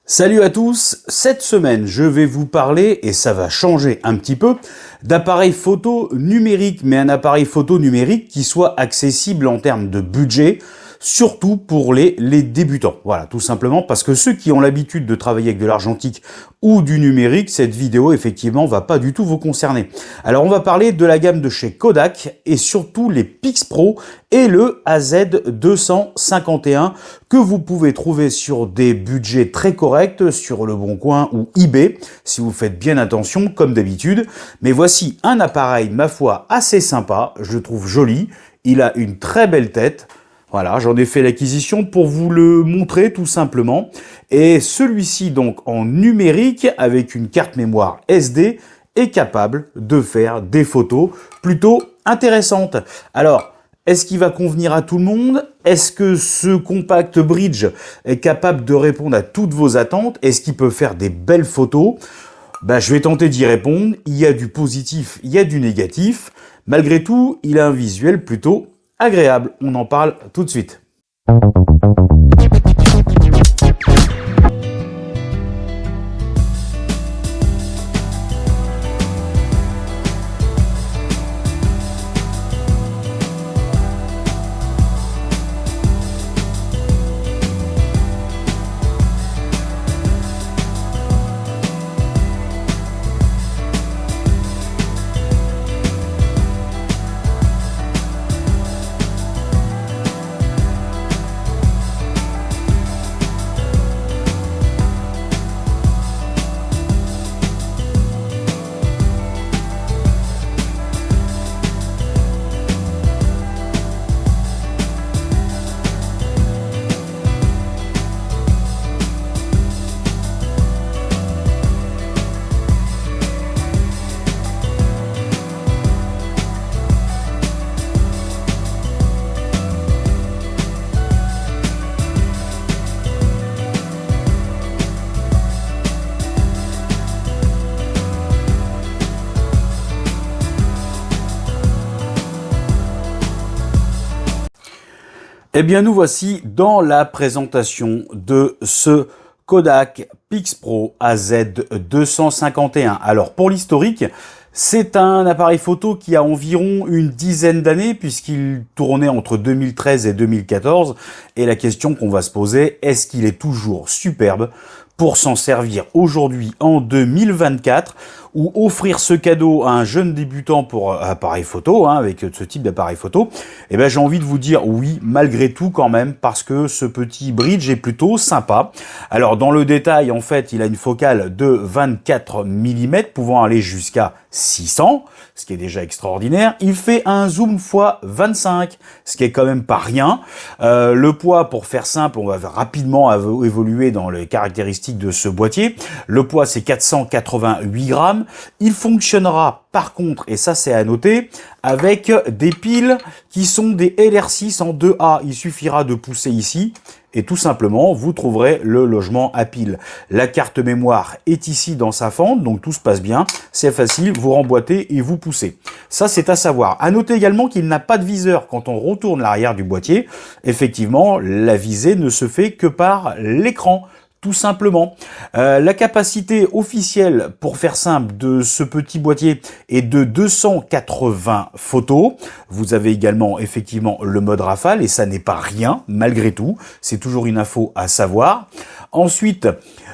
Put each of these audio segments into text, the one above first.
Salut à tous, cette semaine je vais vous parler, et ça va changer un petit peu, d'appareil photo numérique, mais un appareil photo numérique qui soit accessible en termes de budget, surtout pour les débutants. Voilà, tout simplement parce que ceux qui ont l'habitude de travailler avec de l'argentique ou du numérique, cette vidéo effectivement va pas du tout vous concerner. Alors on va parler de la gamme de chez Kodak et surtout les PixPro et le AZ251 que vous pouvez trouver sur des budgets très corrects sur Le Bon Coin ou eBay si vous faites bien attention comme d'habitude. Mais voici un appareil ma foi assez sympa, je le trouve joli, il a une très belle tête. Voilà, j'en ai fait l'acquisition pour vous le montrer tout simplement. Et celui-ci donc en numérique avec une carte mémoire SD est capable de faire des photos plutôt intéressantes. Alors, est-ce qu'il va convenir à tout le monde? Est-ce que ce compact bridge est capable de répondre à toutes vos attentes? Est-ce qu'il peut faire des belles photos? Je vais tenter d'y répondre. Il y a du positif, il y a du négatif. Malgré tout, il a un visuel plutôt agréable. On en parle tout de suite. Eh bien, nous voici dans la présentation de ce Kodak PixPro AZ251. Alors, pour l'historique, c'est un appareil photo qui a environ une dizaine d'années puisqu'il tournait entre 2013 et 2014. Et la question qu'on va se poser, est-ce qu'il est toujours superbe pour s'en servir aujourd'hui en 2024 ou offrir ce cadeau à un jeune débutant pour appareil photo, avec ce type d'appareil photo? Eh ben, j'ai envie de vous dire oui, malgré tout quand même, parce que ce petit bridge est plutôt sympa. Alors, dans le détail, en fait, il a une focale de 24 mm, pouvant aller jusqu'à 600, ce qui est déjà extraordinaire. Il fait un zoom x25, ce qui est quand même pas rien. Le poids, pour faire simple, on va rapidement évoluer dans les caractéristiques de ce boîtier. Le poids, c'est 488 grammes. Il fonctionnera par contre, et ça c'est à noter, avec des piles qui sont des LR6 en 2A. Il suffira de pousser ici et tout simplement vous trouverez le logement à piles. La carte mémoire est ici dans sa fente, donc tout se passe bien. C'est facile, vous remboîtez et vous poussez. Ça c'est à savoir. À noter également qu'il n'a pas de viseur. Quand on retourne l'arrière du boîtier, effectivement la visée ne se fait que par l'écran. Tout simplement. La capacité officielle, pour faire simple, de ce petit boîtier est de 280 photos. Vous avez également effectivement le mode rafale et ça n'est pas rien malgré tout. C'est toujours une info à savoir. Ensuite,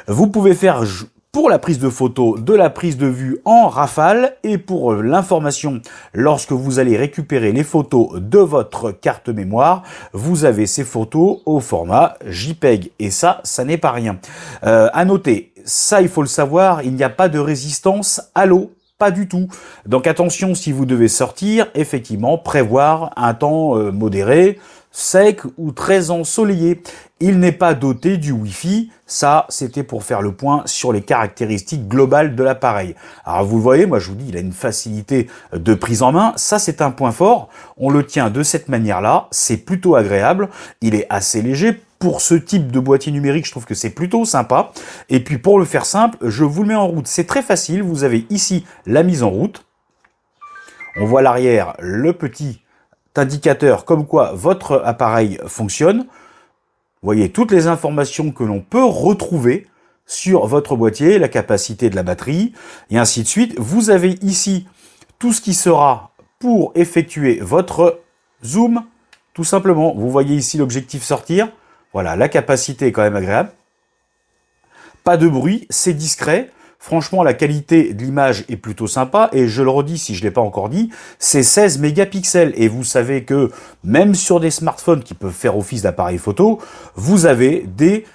vous pouvez faire pour la prise de photo, de la prise de vue en rafale et pour l'information, lorsque vous allez récupérer les photos de votre carte mémoire, vous avez ces photos au format JPEG et ça n'est pas rien. À noter, ça il faut le savoir, il n'y a pas de résistance à l'eau. Pas du tout. Donc attention, si vous devez sortir, effectivement, prévoir un temps modéré, sec ou très ensoleillé. Il n'est pas doté du Wi-Fi. Ça, c'était pour faire le point sur les caractéristiques globales de l'appareil. Alors vous le voyez, moi je vous dis, il a une facilité de prise en main. Ça, c'est un point fort. On le tient de cette manière-là. C'est plutôt agréable. Il est assez léger. Pour ce type de boîtier numérique, je trouve que c'est plutôt sympa. Et puis pour le faire simple, je vous le mets en route. C'est très facile. Vous avez ici la mise en route. On voit à l'arrière le petit indicateur comme quoi votre appareil fonctionne. Vous voyez toutes les informations que l'on peut retrouver sur votre boîtier, la capacité de la batterie, et ainsi de suite. Vous avez ici tout ce qui sera pour effectuer votre zoom, tout simplement. Vous voyez ici l'objectif sortir. Voilà, la capacité est quand même agréable. Pas de bruit, c'est discret. Franchement, la qualité de l'image est plutôt sympa, et je le redis si je ne l'ai pas encore dit, c'est 16 mégapixels, et vous savez que même sur des smartphones qui peuvent faire office d'appareil photo, vous avez des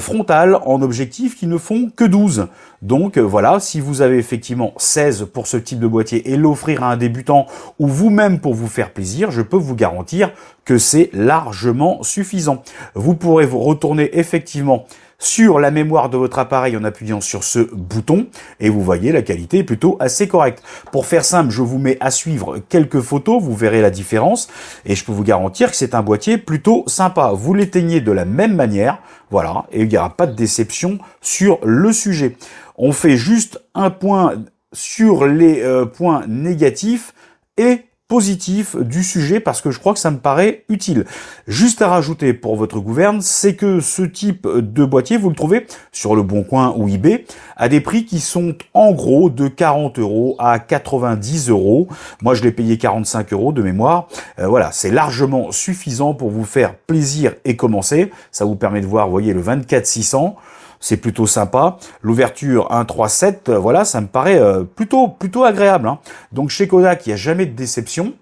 frontales en objectif qui ne font que 12. Donc voilà, si vous avez effectivement 16 pour ce type de boîtier et l'offrir à un débutant ou vous-même pour vous faire plaisir, je peux vous garantir que c'est largement suffisant. Vous pourrez vous retourner effectivement sur la mémoire de votre appareil en appuyant sur ce bouton, et vous voyez la qualité est plutôt assez correcte. Pour faire simple, je vous mets à suivre quelques photos, vous verrez la différence, et je peux vous garantir que c'est un boîtier plutôt sympa. Vous l'éteignez de la même manière, voilà, et il n'y aura pas de déception sur le sujet. On fait juste un point sur les points négatifs et positif du sujet, parce que je crois que ça me paraît utile. Juste à rajouter pour votre gouverne, c'est que ce type de boîtier, vous le trouvez sur le Bon Coin ou eBay à des prix qui sont en gros de 40 € à 90 €. Moi, je l'ai payé 45 € de mémoire. Voilà, c'est largement suffisant pour vous faire plaisir et commencer. Ça vous permet de voir, vous voyez, le 24-600. C'est plutôt sympa. L'ouverture 1.3.7, voilà, ça me paraît plutôt agréable, hein. Donc chez Kodak, il n'y a jamais de déception.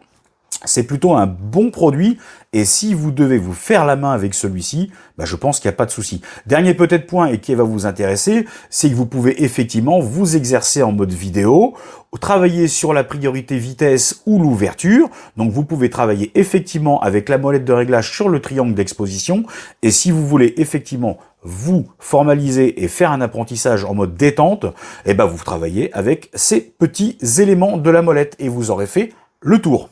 C'est plutôt un bon produit, et si vous devez vous faire la main avec celui-ci, je pense qu'il n'y a pas de souci. Dernier peut-être point, et qui va vous intéresser, c'est que vous pouvez effectivement vous exercer en mode vidéo, travailler sur la priorité vitesse ou l'ouverture. Donc vous pouvez travailler effectivement avec la molette de réglage sur le triangle d'exposition, et si vous voulez effectivement vous formaliser et faire un apprentissage en mode détente, vous travaillez avec ces petits éléments de la molette, et vous aurez fait le tour.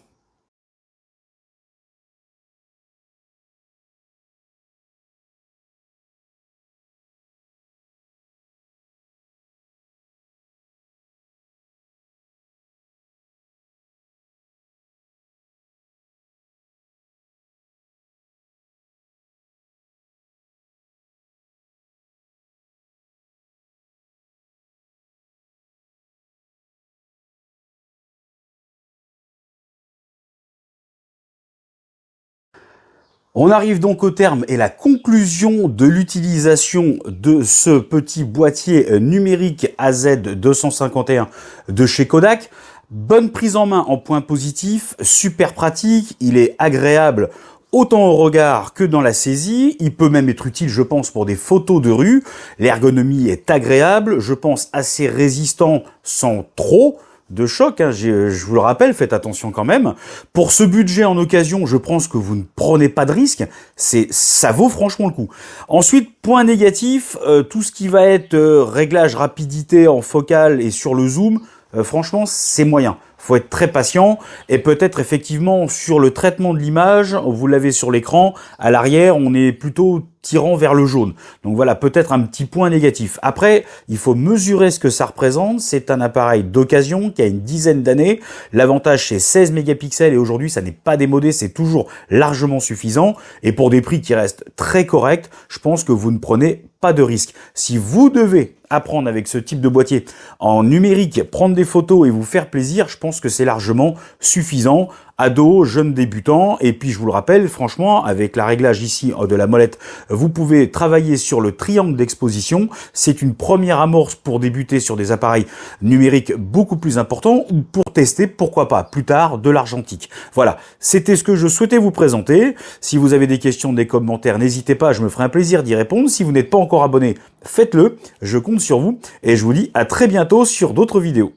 On arrive donc au terme et la conclusion de l'utilisation de ce petit boîtier numérique AZ251 de chez Kodak. Bonne prise en main en point positif, super pratique, il est agréable autant au regard que dans la saisie. Il peut même être utile, je pense, pour des photos de rue. L'ergonomie est agréable, je pense assez résistant sans trop de choc, hein. Je vous le rappelle, faites attention quand même. Pour ce budget en occasion, je pense que vous ne prenez pas de risque. Ça vaut franchement le coup. Ensuite, point négatif, tout ce qui va être réglage rapidité en focale et sur le zoom, franchement, c'est moyen. Faut être très patient, et peut-être effectivement sur le traitement de l'image, vous l'avez sur l'écran, à l'arrière, on est plutôt tirant vers le jaune. Donc voilà, peut-être un petit point négatif. Après, il faut mesurer ce que ça représente. C'est un appareil d'occasion qui a une dizaine d'années. L'avantage, c'est 16 mégapixels, et aujourd'hui, ça n'est pas démodé, c'est toujours largement suffisant. Et pour des prix qui restent très corrects, je pense que vous ne prenez pas de risque. Si vous devez apprendre avec ce type de boîtier en numérique, prendre des photos et vous faire plaisir, je pense que c'est largement suffisant. Ado, jeune débutant, et puis je vous le rappelle, franchement, avec la réglage ici de la molette, vous pouvez travailler sur le triangle d'exposition. C'est une première amorce pour débuter sur des appareils numériques beaucoup plus importants, ou pour tester, pourquoi pas, plus tard, de l'argentique. Voilà, c'était ce que je souhaitais vous présenter. Si vous avez des questions, des commentaires, n'hésitez pas, je me ferai un plaisir d'y répondre. Si vous n'êtes pas encore abonné, faites-le, je compte sur vous, et je vous dis à très bientôt sur d'autres vidéos.